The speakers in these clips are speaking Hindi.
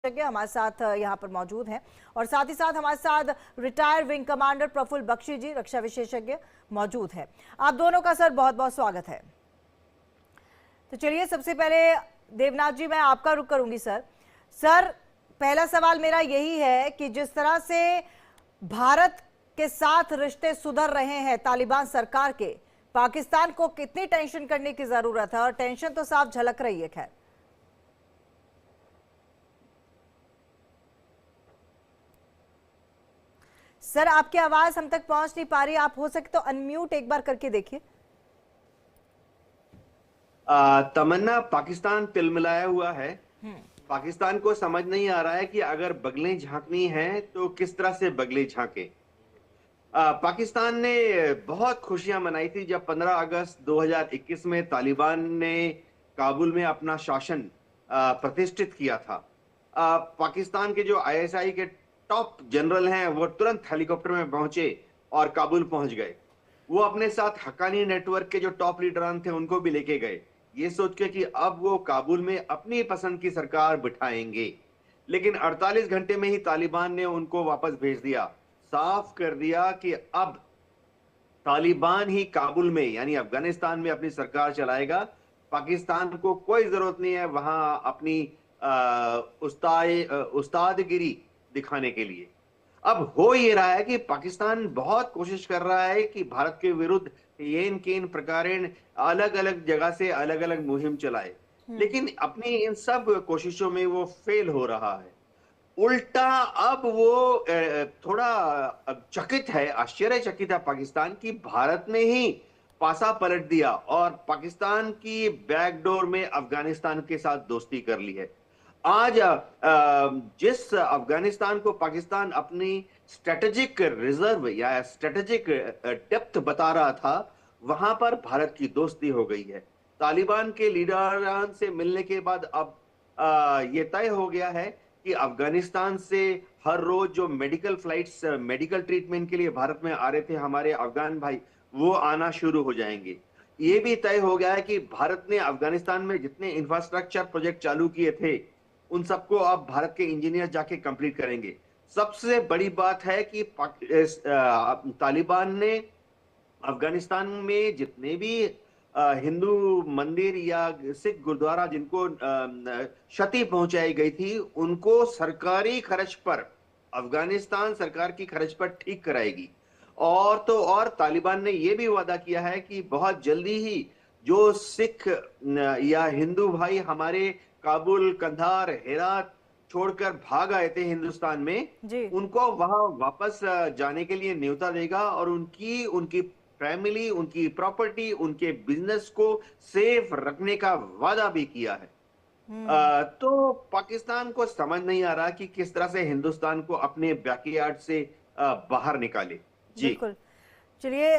हमारे साथ यहाँ पर मौजूद हैं और साथ ही साथ हमारे साथ retired wing commander Prafulla Bakshi ji रक्षा विशेषज्ञ मौजूद हैं। आप दोनों का सर बहुत बहुत स्वागत है। तो चलिए सबसे पहले देवनाथ जी मैं आपका रुख करूंगी सर। पहला सवाल मेरा यही है कि जिस तरह से भारत के साथ रिश्ते सुधर रहे हैं तालिबान सरकार के, पाकिस्तान को कितनी टेंशन करने की जरूरत है? और टेंशन तो साफ झलक रही है। खैर सर आपकी आवाज हम तक पहुंच नहीं पा रही, आप हो सके तो अनम्यूट एक बार करके देखिए। तमन्ना, पाकिस्तान तिलमिलाया हुआ है। पाकिस्तान को समझ नहीं आ रहा है कि अगर बगलें झांकनी है तो किस तरह से बगलें झांके। पाकिस्तान ने बहुत खुशियां मनाई थी जब 15 अगस्त 2021 में तालिबान ने काबुल में अपना शासन प्रतिष्ठित किया था। पाकिस्तान के जो आईएसआई के टॉप जनरल हैं वो तुरंत हेलीकॉप्टर में पहुंचे और काबुल पहुंच गए। वो अपने साथ हक्कानी नेटवर्क के जो टॉप लीडरान थे उनको भी लेके गए, ये सोच के कि अब वो काबुल में अपनी पसंद की सरकार बिठाएंगे। लेकिन 48 घंटे में ही तालिबान ने उनको वापस भेज दिया, साफ कर दिया कि अब तालिबान ही काबुल में यानी अफगानिस्तान में अपनी सरकार चलाएगा। पाकिस्तान को कोई जरूरत नहीं है वहां अपनी उस्तादगिरी दिखाने के लिए। अब हो ये रहा है कि पाकिस्तान बहुत कोशिश कर रहा है कि भारत के विरुद्ध येन केन प्रकारेण अलग अलग जगह से अलग अलग मुहिम चलाए, लेकिन अपनी इन सब कोशिशों में वो फेल हो रहा है। उल्टा अब वो थोड़ा चकित है, आश्चर्यचकित है पाकिस्तान की भारत ने ही पासा पलट दिया और पाकिस्तान की बैकडोर में अफगानिस्तान के साथ दोस्ती कर ली है। आज जिस अफगानिस्तान को पाकिस्तान अपनी स्ट्रेटेजिक रिजर्व या स्ट्रेटेजिक डेप्थ बता रहा था, वहां पर भारत की दोस्ती हो गई है। तालिबान के लीडरान से मिलने के बाद अब ये तय हो गया है कि अफगानिस्तान से हर रोज जो मेडिकल फ्लाइट्स मेडिकल ट्रीटमेंट के लिए भारत में आ रहे थे हमारे अफगान भाई, वो आना शुरू हो जाएंगे। ये भी तय हो गया है कि भारत ने अफगानिस्तान में जितने इंफ्रास्ट्रक्चर प्रोजेक्ट चालू किए थे उन सबको अब भारत के इंजीनियर जाके कंप्लीट करेंगे। सबसे बड़ी बात है कि तालिबान ने अफगानिस्तान में जितने भी हिंदू मंदिर या सिख गुरुद्वारा जिनको क्षति पहुंचाई गई थी उनको सरकारी खर्च पर, अफगानिस्तान सरकार की खर्च पर ठीक कराएगी। और तो और तालिबान ने यह भी वादा किया है कि बहुत जल्दी ही जो सिख या हिंदू भाई हमारे काबुल, कंधार, हेरात छोड़कर भाग आए थे हिंदुस्तान में, उनको वहां वापस जाने के लिए न्योता देगा और उनकी फैमिली, उनकी प्रॉपर्टी, उनके बिजनेस को सेफ रखने का वादा भी किया है। तो पाकिस्तान को समझ नहीं आ रहा कि किस तरह से हिंदुस्तान को अपने बैकयार्ड से बाहर निकाले। जी बिल्कुल। चलिए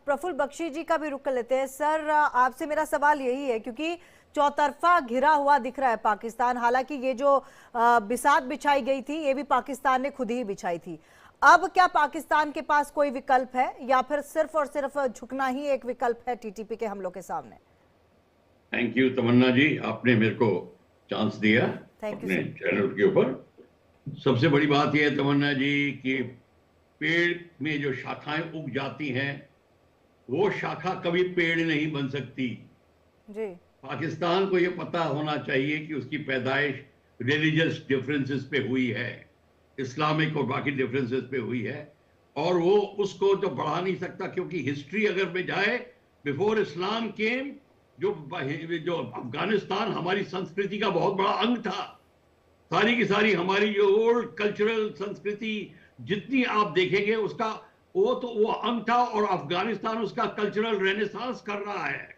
प्रफुल्ल बख्शी जी का भी रुख कर लेते हैं। सर आपसे मेरा सवाल यही है क्योंकि चौतरफा घिरा हुआ दिख रहा है पाकिस्तान। हालांकि ये जो बिसात बिछाई गई थी ये भी पाकिस्तान ने खुद ही बिछाई थी। अब क्या पाकिस्तान के पास कोई विकल्प है या फिर सिर्फ और सिर्फ झुकना ही एक विकल्प है टीटीपी के हमलों के सामने? थैंक यू तमन्ना जी, आपने मेरे को चांस दिया अपने चैनल के ऊपर। सबसे बड़ी बात यह है तमन्ना जी कि पेड़ में जो शाखाएं उग जाती हैं वो शाखा कभी पेड़ नहीं बन सकती जी। पाकिस्तान को ये पता होना चाहिए कि उसकी पैदाइश रिलीजियस डिफरेंसेस पे हुई है, इस्लामिक और बाकी डिफरेंसेस पे हुई है, और वो उसको तो बढ़ा नहीं सकता क्योंकि हिस्ट्री अगर में जाए, बिफोर इस्लाम केम जो अफगानिस्तान हमारी संस्कृति का बहुत बड़ा अंग था। सारी की सारी हमारी जो ओल्ड कल्चरल संस्कृति जितनी आप देखेंगे उसका वो अंग था और अफगानिस्तान उसका कल्चरल रेनेसांस कर रहा है।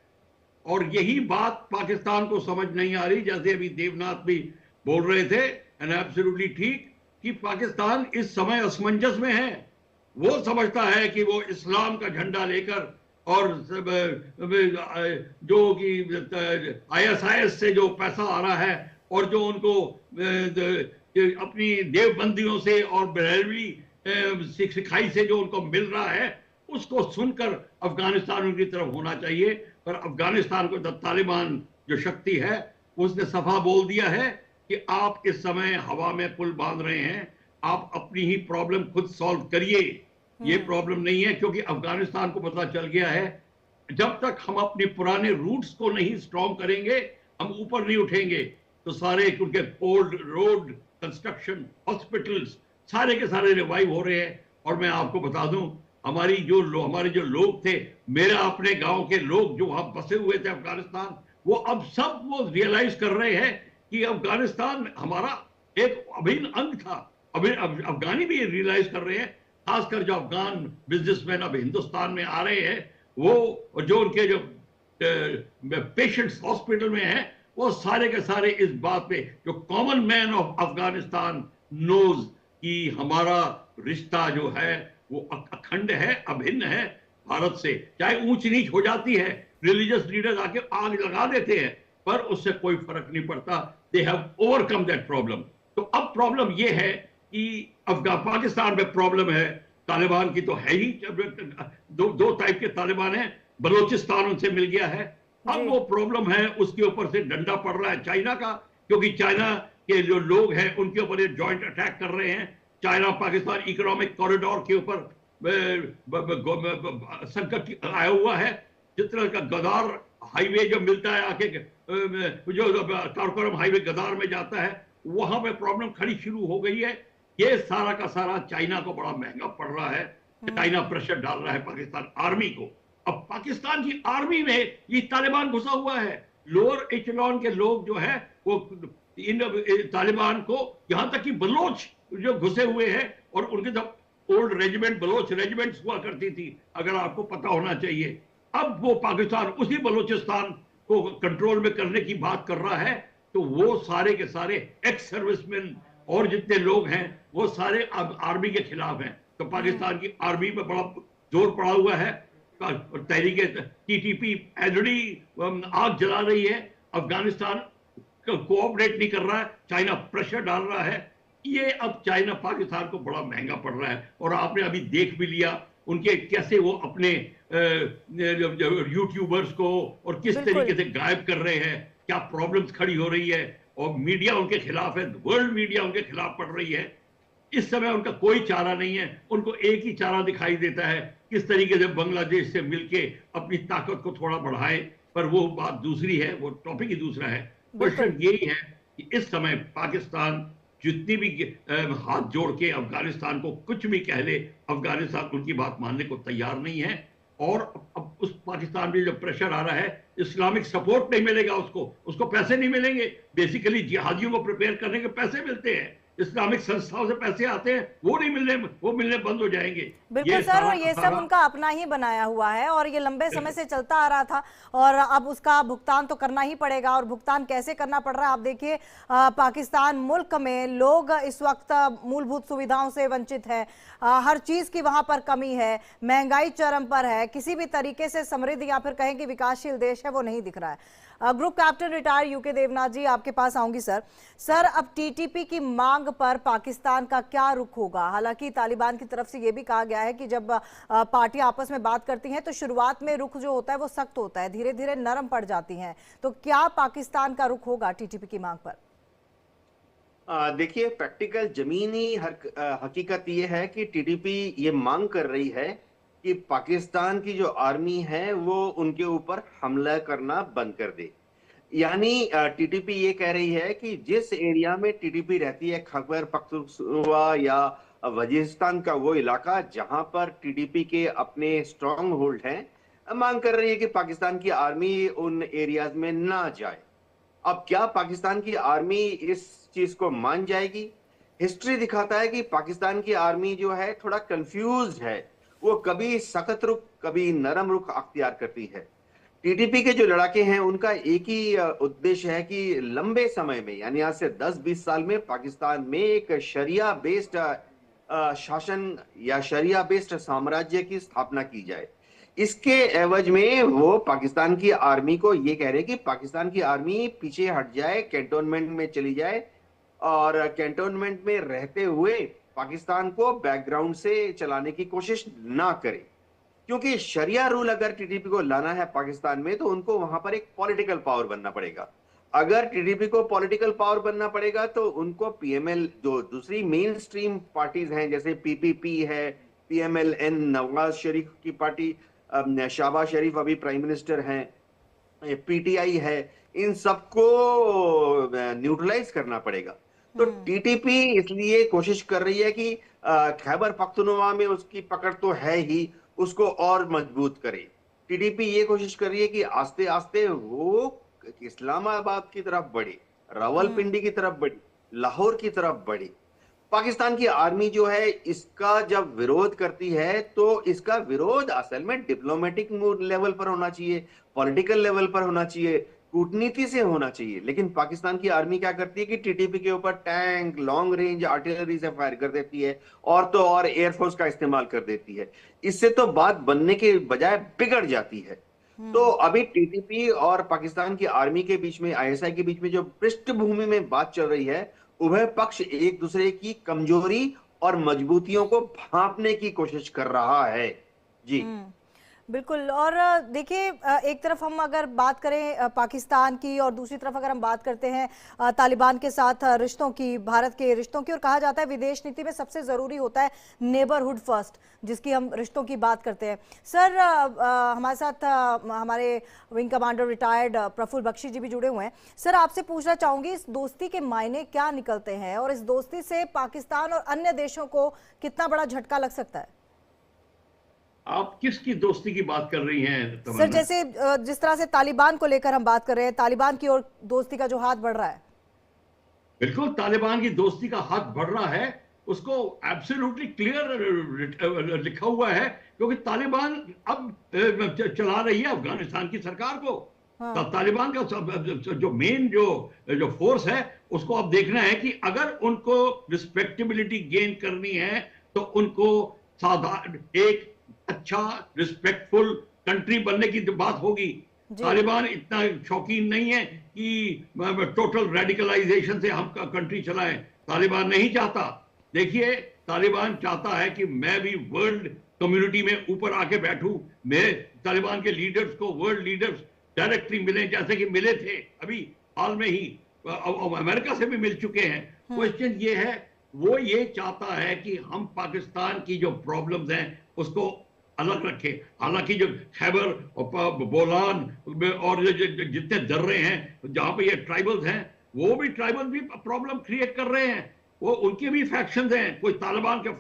और यही बात पाकिस्तान को समझ नहीं आ रही, जैसे अभी देवनाथ भी बोल रहे थे, एंड एब्सोल्युटली ठीक, कि पाकिस्तान इस समय असमंजस में है। वो समझता है कि वो इस्लाम का झंडा लेकर और जो कि आईएसआईएस से जो पैसा आ रहा है और जो उनको अपनी देवबंदियों से और बरेलवी सिखाई से जो उनको मिल रहा है उसको सुनकर अफगानिस्तान उनकी तरफ होना चाहिए। पर अफगानिस्तान को तालिबान जो शक्ति है उसने सफा बोल दिया है कि आप इस समय हवा में पुल बांध रहे हैं, आप अपनी ही प्रॉब्लम खुद सॉल्व करिए। ये प्रॉब्लम नहीं है, क्योंकि अफगानिस्तान को पता चल गया है जब तक हम अपने पुराने रूट्स को नहीं स्ट्रॉन्ग करेंगे, हम ऊपर नहीं उठेंगे। तो सारे उनके ओल्ड रोड कंस्ट्रक्शन, हॉस्पिटल्स, सारे के सारे रिवाइव हो रहे हैं। और मैं आपको बता दूं, हमारे जो लोग थे, मेरा अपने गांव के लोग जो वहां बसे हुए थे अफगानिस्तान, वो अब सब वो रियलाइज कर रहे हैं कि अफगानिस्तान हमारा एक अभिन्न अंग था। अफगानी भी रियलाइज कर रहे हैं, खासकर जो अफगान बिजनेसमैन अब हिंदुस्तान में आ रहे हैं, वो जो उनके जो पेशेंट्स हॉस्पिटल में हैं, वो सारे के सारे इस बात पे, जो common man of Afghanistan knows कि हमारा रिश्ता जो है वो अखंड है, अभिन्न है भारत से। चाहे ऊंच नीच हो जाती है, रिलीजियस लीडर्स आके आग लगा देते हैं, पर उससे कोई फर्क नहीं पड़ता। They have overcome that problem. तो अब प्रॉब्लम ये है कि पाकिस्तान में प्रॉब्लम है, तालिबान की तो है ही, दो टाइप के तालिबान हैं, बलोचिस्तान उनसे मिल गया है। अब वो प्रॉब्लम है, उसके ऊपर से डंडा पड़ रहा है चाइना का, क्योंकि चाइना के जो लोग हैं उनके ऊपर ये जॉइंट अटैक कर रहे हैं। चाइना पाकिस्तान इकोनॉमिक कॉरिडोर के ऊपर संकट आया हुआ है। जिस तरह का गदार हाईवे जो मिलता है आके, जो काराकोरम हाईवे गदार में जाता है, वहां पे प्रॉब्लम खड़ी शुरू हो गई है। ये सारा का सारा चाइना को बड़ा महंगा पड़ रहा है। चाइना प्रेशर डाल रहा है पाकिस्तान आर्मी को। अब पाकिस्तान की आर्मी में ये तालिबान घुसा हुआ है। लोअर एचलॉन के लोग जो है वो इन तालिबान को, यहां तक कि बलोच जो घुसे हुए हैं, और उनके जब ओल्ड रेजिमेंट बलोच रेजिमेंट्स हुआ करती थी, अगर आपको पता होना चाहिए, अब वो पाकिस्तान उसी बलोचिस्तान को कंट्रोल में करने की बात कर रहा है। तो वो सारे के सारे एक्स सर्विसमैन और जितने लोग हैं वो सारे अब आर्मी के खिलाफ हैं। तो पाकिस्तान की आर्मी पे बड़ा जोर पड़ा हुआ है। तहरीके टीटीपी ऑलरेडी आग जला रही है, अफगानिस्तान कोऑपरेट नहीं कर रहा है, चाइना प्रेशर डाल रहा है। ये अब चाइना पाकिस्तान को बड़ा महंगा पड़ रहा है। और आपने अभी देख भी लिया उनके कैसे वो अपने यूट्यूबर्स को और किस तरीके से गायब कर रहे हैं, क्या प्रॉब्लम्स खड़ी हो रही है, और मीडिया उनके खिलाफ है, वर्ल्ड मीडिया उनके खिलाफ पड़ रही है। इस समय उनका कोई चारा नहीं है, उनको एक ही चारा दिखाई देता है, किस तरीके से बांग्लादेश से मिलके अपनी ताकत को थोड़ा बढ़ाए। पर वो बात दूसरी है, वो टॉपिक ही दूसरा है। क्वेश्चन यही है कि इस समय पाकिस्तान जितनी भी हाथ जोड़ के अफगानिस्तान को कुछ भी कह ले, अफगानिस्तान उनकी बात मानने को तैयार नहीं है। और अब उस पाकिस्तान में जो प्रेशर आ रहा है, इस्लामिक सपोर्ट नहीं मिलेगा उसको पैसे नहीं मिलेंगे। बेसिकली जिहादियों को प्रिपेयर करने के पैसे मिलते हैं, इस्लामिक संस्थाओं से पैसे आते हैं, वो मिलने बंद हो जाएंगे। बिल्कुल सर, और ये सब उनका अपना ही बनाया हुआ है और ये लंबे समय से चलता आ रहा था, और अब उसका भुगतान तो करना ही पड़ेगा। और भुगतान कैसे करना पड़ रहा है आप देखिए, पाकिस्तान मुल्क में लोग इस वक्त मूलभूत सुविधाओं से वंचित है, हर चीज की वहां पर कमी है, महंगाई चरम पर है, किसी भी तरीके से समृद्ध या फिर कहें कि विकासशील देश है वो नहीं दिख रहा है। Group captain retire UK Devnath ji, आपके पास आऊंगी सर। अब टीटीपी की मांग पर पाकिस्तान का क्या रुख होगा? हालांकि तालिबान की तरफ से यह भी कहा गया है कि जब पार्टियां आपस में बात करती हैं तो शुरुआत में रुख जो होता है वो सख्त होता है, धीरे धीरे नरम पड़ जाती हैं। तो क्या पाकिस्तान का रुख होगा टीटीपी की मांग पर? देखिए, प्रैक्टिकल जमीनी हकीकत ये है कि टीटीपी ये मांग कर रही है कि पाकिस्तान की जो आर्मी है वो उनके ऊपर हमला करना बंद कर दे। यानी टीटीपी ये कह रही है कि जिस एरिया में टीटीपी रहती है, खैबर पख्तूनख्वा या वजीरिस्तान का वो इलाका जहां पर टीटीपी के अपने स्ट्रॉन्ग होल्ड हैं, मांग कर रही है कि पाकिस्तान की आर्मी उन एरियाज में ना जाए। अब क्या पाकिस्तान की आर्मी इस चीज को मान जाएगी? हिस्ट्री दिखाता है कि पाकिस्तान की आर्मी जो है थोड़ा कंफ्यूज है, वो कभी सख्त रुख कभी नरम रुख अख्तियार करती है। टीटीपी के जो लड़ाके हैं उनका एक ही उद्देश्य है कि लंबे समय में, यानी आज से 10-20 साल में पाकिस्तान में एक शरिया बेस्ड शासन या शरिया बेस्ड साम्राज्य की स्थापना की जाए। इसके एवज में वो पाकिस्तान की आर्मी को ये कह रहे हैं कि पाकिस्तान की आर्मी पीछे हट जाए, कैंटोनमेंट में चली जाए, और कैंटोनमेंट में रहते हुए पाकिस्तान को बैकग्राउंड से चलाने की कोशिश ना करे। क्योंकि शरिया रूल अगर टीटीपी को लाना है पाकिस्तान में तो उनको वहां पर एक पॉलिटिकल पावर बनना पड़ेगा। अगर टीडीपी को पॉलिटिकल पावर बनना पड़ेगा तो उनको पीएमएल, जो दूसरी मेन स्ट्रीम पार्टीज हैं जैसे पीपीपी है, पीएमएलएन नवाज शरीफ की पार्टी, शहबाज शरीफ अभी प्राइम मिनिस्टर हैं, पीटीआई है, इन सबको न्यूट्रलाइज करना पड़ेगा। तो टीटीपी इसलिए कोशिश कर रही है कि खैबर पख्तूनख्वा में उसकी पकड़ तो है ही, उसको और मजबूत करे। टीडीपी ये कोशिश कर रही है कि आस्ते आस्ते वो इस्लामाबाद की तरफ बढ़े, रावलपिंडी की तरफ बढ़े, लाहौर की तरफ बढ़े। पाकिस्तान की आर्मी जो है इसका जब विरोध करती है तो इसका विरोध असल में डिप्लोमेटिक लेवल पर होना चाहिए, पॉलिटिकल लेवल पर होना चाहिए, कूटनीति से होना चाहिए। लेकिन पाकिस्तान की आर्मी क्या करती है कि टीटीपी के ऊपर टैंक, लॉन्ग रेंज आर्टिलरी से फायर कर देती है और तो और एयरफोर्स का इस्तेमाल कर देती है। इससे तो बात बनने के बजाय बिगड़ जाती है। तो अभी टीटीपी और पाकिस्तान की आर्मी के बीच में, आईएसआई के बीच में जो पृष्ठभूमि में बात चल रही है, उभय पक्ष एक दूसरे की कमजोरी और मजबूतियों को भांपने की कोशिश कर रहा है। जी बिल्कुल। और देखिए, एक तरफ हम अगर बात करें पाकिस्तान की और दूसरी तरफ अगर हम बात करते हैं तालिबान के साथ रिश्तों की, भारत के रिश्तों की, और कहा जाता है विदेश नीति में सबसे ज़रूरी होता है नेबरहुड फर्स्ट, जिसकी हम रिश्तों की बात करते हैं। सर, हमारे साथ हमारे wing commander retired Prafulla Bakshi ji भी जुड़े हुए हैं। सर, आपसे पूछना चाहूँगी, इस दोस्ती के मायने क्या निकलते हैं और इस दोस्ती से पाकिस्तान और अन्य देशों को कितना बड़ा झटका लग सकता है? आप किसकी दोस्ती की बात कर रही हैं तमन्ना? सर, जैसे जिस तरह से तालिबान को लेकर हम बात कर रहे हैं, तालिबान की ओर दोस्ती का जो हाथ बढ़ रहा है। बिल्कुल, तालिबान की दोस्ती का हाथ बढ़ रहा है, उसको एब्सोल्युटली क्लियर लिखा हुआ है, क्योंकि तालिबान अब चला रही है अफगानिस्तान की सरकार को। तालिबान का जो मेन जो फोर्स है, उसको अब देखना है कि अगर उनको रिस्पेक्टेबिलिटी गेन करनी है तो उनको साधारण एक अच्छा रिस्पेक्टफुल कंट्री बनने की बात होगी। तालिबान इतना शौकीन नहीं है कि टोटल रेडिकलाइजेशन से हम कंट्री चलाएं। तालिबान नहीं चाहता। देखिए, तालिबान चाहता है कि मैं भी वर्ल्ड कम्युनिटी में ऊपर आके बैठूं। मैं तालिबान के लीडर्स को, वर्ल्ड लीडर्स डायरेक्टली मिले, जैसे कि मिले थे अभी हाल में ही, अमेरिका से भी मिल चुके हैं। क्वेश्चन ये है, वो ये चाहता है कि हम पाकिस्तान की जो प्रॉब्लम्स हैं उसको अलग रखें। हालांकि जो खैबर और बोलान और जितने दर्रे हैं जहां पे ये ट्राइबल्स हैं, वो भी ट्राइबल भी प्रॉब्लम क्रिएट कर रहे हैं। वो उनके भी फैक्शंस हैं, कोई तालिबान के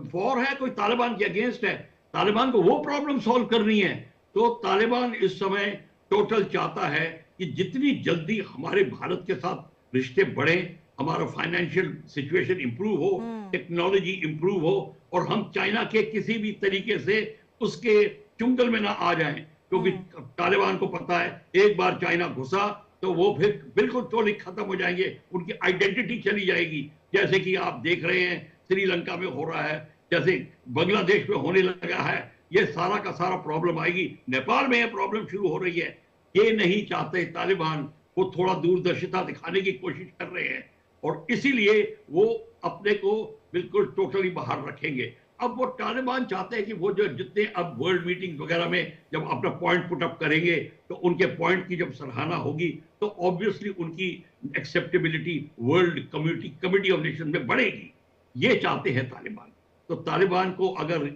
फॉर है, कोई तालिबान के अगेंस्ट है। तालिबान को वो प्रॉब्लम सॉल्व करनी है। तो तालिबान इस समय टोटल चाहता है कि जितनी जल्दी हमारे भारत के साथ रिश्ते बढ़े, हमारा फाइनेंशियल सिचुएशन इंप्रूव हो, टेक्नोलॉजी इंप्रूव हो और हम चाइना के किसी भी तरीके से उसके चुंगल में ना आ जाएं, क्योंकि तालिबान को पता है एक बार चाइना घुसा तो वो फिर बिल्कुल टोटली खत्म हो जाएंगे, उनकी आइडेंटिटी चली जाएगी। जैसे कि आप देख रहे हैं श्रीलंका में हो रहा है, जैसे बांग्लादेश में होने लगा है, ये सारा का सारा प्रॉब्लम आएगी। नेपाल में यह प्रॉब्लम शुरू हो रही है। ये नहीं चाहते तालिबान, वो थोड़ा दूरदर्शिता दिखाने की कोशिश कर रहे हैं और इसीलिए वो अपने को बिल्कुल टोटली बाहर रखेंगे। अब वो तालिबान चाहते हैं कि वो जो जितने अब वर्ल्ड मीटिंग वगैरह में जब अपना पॉइंट पुट अप करेंगे तो उनके पॉइंट की जब सराहना होगी तो ऑब्वियसली उनकी acceptability world committee of nation में बढ़ेगी। ये चाहते हैं तालिबान। तो तालिबान को अगर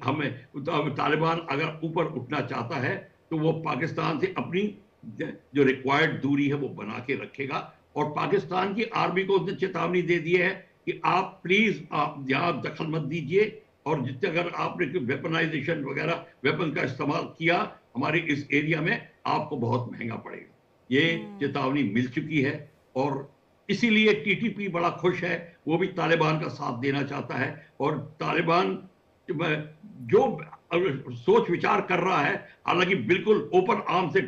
तालिबान अगर ऊपर उठना चाहता है तो वो पाकिस्तान से अपनी जो रिक्वायर्ड दूरी है वो बना के रखेगा। और पाकिस्तान की आर्मी को उसने चेतावनी दे दी है कि आप प्लीज आप यहाँ दखल मत दीजिए, और जितने अगर आपने वेपनाइजेशन वगैरह वेपन का इस्तेमाल किया हमारे इस एरिया में, आपको बहुत महंगा पड़ेगा। ये चेतावनी मिल चुकी है और इसीलिए टीटीपी बड़ा खुश है, वो भी तालिबान का साथ देना चाहता है। और तालिबान जो सोच विचार कर रहा है, हालांकि बिल्कुल ओपन आर्म से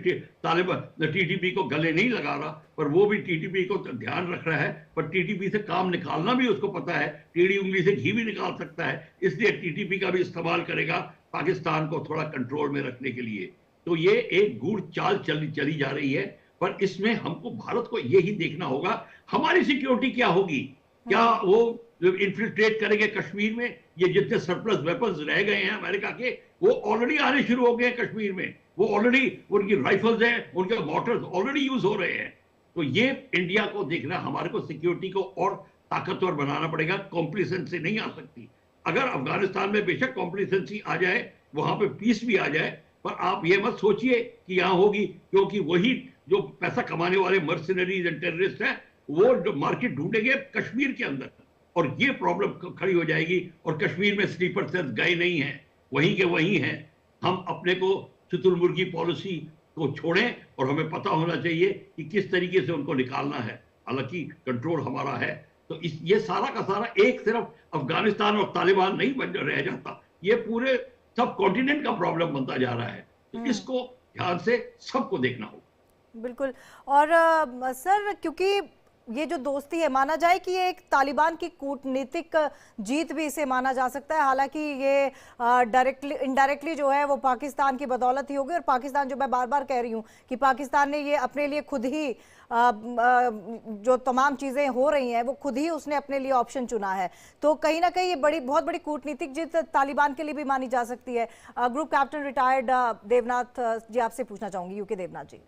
तालिबान टीटीपी को गले नहीं लगा रहा, पर वो भी टीटीपी को ध्यान रख रहा है। पर टीटीपी से काम निकालना भी उसको पता है, टेढ़ी उंगली से घी भी निकाल सकता है, इसलिए टीटीपी का भी इस्तेमाल करेगा पाकिस्तान को थोड़ा कंट्रोल में रखने के लिए। तो ये एक गूढ़ चाल चली जा रही है। पर इसमें हमको भारत को यही देखना होगा हमारी सिक्योरिटी क्या होगी। क्या वो इन्फिल्ट्रेट करेंगे कश्मीर में? ये जितने सरप्लस वेपन्स रह गए हैं अमेरिका के, वो ऑलरेडी आने शुरू हो गए हैं कश्मीर में। वो ऑलरेडी उनकी राइफल्स हैं, उनके मोटर्स ऑलरेडी यूज हो रहे हैं। तो ये इंडिया को देखना, हमारे को सिक्योरिटी को और ताकतवर बनाना पड़ेगा, कॉम्प्लिसेंसी नहीं आ सकती। अगर अफगानिस्तान में बेशक कॉम्प्लिसेंसी आ जाए, वहां पे पीस भी आ जाए, पर आप ये मत सोचिए कि यहां होगी, क्योंकि वही जो पैसा कमाने वाले मर्सिनरीज एंड टेररिस्ट हैं वो मार्केट ढूंढेंगे कश्मीर के अंदर, और ये प्रॉब्लम खड़ी हो जाएगी। और कश्मीर में स्लीपर सेल्स गए नहीं हैं, वहीं के वहीं हैं। हम अपने को शुतुरमुर्गी पॉलिसी को छोड़ें और हमें पता होना चाहिए कि किस तरीके से उनको निकालना है। हालांकि कंट्रोल हमारा है, तो ये सारा का सारा एक सिर्फ अफगानिस्तान और तालिबान नहीं बन रह जाता, ये पूरे सब कॉन्टिनेंट का प्रॉब्लम बनता जा रहा है। तो इसको ध्यान से सबको देखना होगा। बिल्कुल। और सर, क्योंकि ये जो दोस्ती है, माना जाए कि ये एक तालिबान की कूटनीतिक जीत भी इसे माना जा सकता है। हालांकि ये डायरेक्टली इनडायरेक्टली जो है वो पाकिस्तान की बदौलत ही होगी, और पाकिस्तान, जो मैं बार बार कह रही हूँ कि पाकिस्तान ने ये अपने लिए खुद ही जो तमाम चीज़ें हो रही हैं वो खुद ही उसने अपने लिए ऑप्शन चुना है। तो कहीं ना कहीं ये बहुत बड़ी कूटनीतिक जीत तालिबान के लिए भी मानी जा सकती है। ग्रुप कैप्टन रिटायर्ड देवनाथ जी, आपसे पूछना चाहूंगी, यूके देवनाथ जी।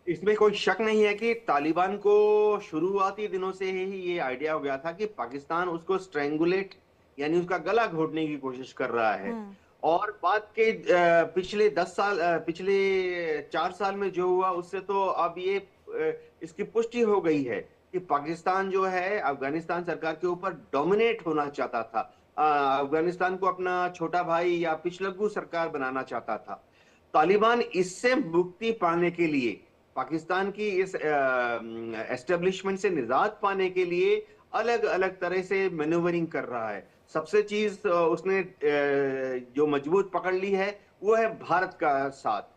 इसमें कोई शक नहीं है कि तालिबान को शुरुआती दिनों से ही ये आइडिया हो गया था कि पाकिस्तान उसको स्ट्रेंगुलेट, यानी उसका गला घोटने की कोशिश कर रहा है। और बात के पिछले 10 साल, पिछले 4 साल में जो हुआ उससे तो अब ये इसकी पुष्टि हो गई है कि पाकिस्तान जो है अफगानिस्तान सरकार के ऊपर डोमिनेट होना चाहता था, अफगानिस्तान को अपना छोटा भाई या पिछलग्गू सरकार बनाना चाहता था। तालिबान इससे मुक्ति पाने के लिए, पाकिस्तान की इस एस्टेब्लिशमेंट से निजात पाने के लिए अलग अलग तरह से मैन्यूवरिंग कर रहा है। सबसे चीज उसने जो मजबूत पकड़ ली है वो है भारत का साथ।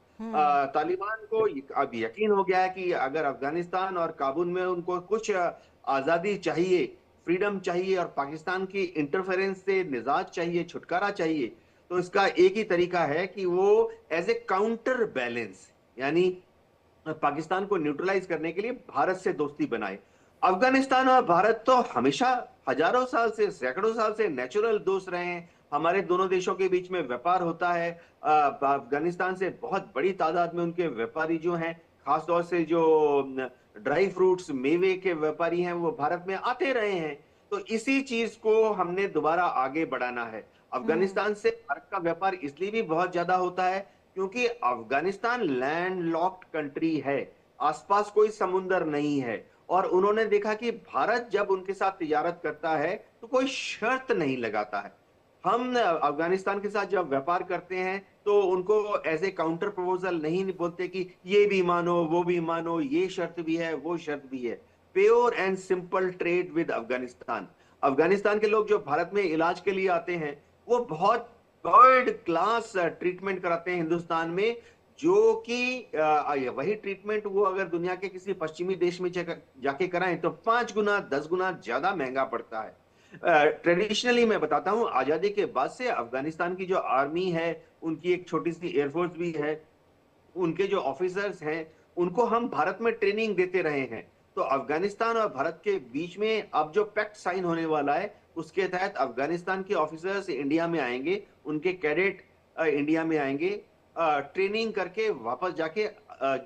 तालिबान को अब यकीन हो गया है कि अगर अफगानिस्तान और काबुल में उनको कुछ आजादी चाहिए, फ्रीडम चाहिए और पाकिस्तान की इंटरफेरेंस से निजात चाहिए, छुटकारा चाहिए, तो इसका एक ही तरीका है कि वो एज ए काउंटर बैलेंस, यानी पाकिस्तान को न्यूट्रलाइज करने के लिए भारत से दोस्ती बनाए। अफगानिस्तान और भारत तो हमेशा हजारों साल से, सैकड़ों साल से नेचुरल दोस्त रहे हैं। हमारे दोनों देशों के बीच में व्यापार होता है। अफगानिस्तान से बहुत बड़ी तादाद में उनके व्यापारी जो हैं, खासतौर से जो ड्राई फ्रूट्स, मेवे के व्यापारी हैं, वो भारत में आते रहे हैं। तो इसी चीज को हमने दोबारा आगे बढ़ाना है। अफगानिस्तान से भारत का व्यापार इसलिए भी बहुत ज्यादा होता है क्योंकि अफगानिस्तान लैंड लॉक्ड कंट्री है, आसपास कोई समुंदर नहीं है, और उन्होंने देखा कि भारत जब उनके साथ तिजारत करता है तो कोई शर्त नहीं लगाता है। हम अफगानिस्तान के साथ जब व्यापार करते हैं तो उनको एज ए काउंटर प्रपोजल नहीं बोलते कि ये भी मानो, वो भी मानो, ये शर्त भी है, वो शर्त भी है। Pure and simple trade with Afghanistan. Afghanistan के लोग जो भारत में इलाज के लिए आते हैं वो बहुत थर्ड क्लास ट्रीटमेंट कराते हैं हिंदुस्तान में, जो कि वही ट्रीटमेंट वो अगर दुनिया के किसी पश्चिमी देश में जाके कराएं तो 5 गुना 10 गुना ज्यादा महंगा पड़ता है। ट्रेडिशनली मैं बताता हूं, आजादी के बाद से अफगानिस्तान की जो आर्मी है, उनकी एक छोटी सी एयरफोर्स भी है, उनके जो ऑफिसर्स हैं उनको हम भारत में ट्रेनिंग देते रहे हैं। तो अफगानिस्तान और भारत के बीच में अब जो पैक्ट साइन होने वाला है उसके तहत अफगानिस्तान के ऑफिसर्स इंडिया में आएंगे, उनके कैडेट इंडिया में आएंगे, ट्रेनिंग करके वापस जाके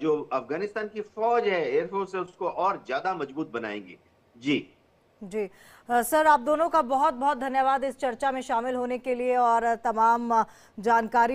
जो अफगानिस्तान की फौज है, एयरफोर्स है, उसको और ज्यादा मजबूत बनाएंगे। जी जी सर, आप दोनों का बहुत बहुत धन्यवाद इस चर्चा में शामिल होने के लिए और तमाम जानकारी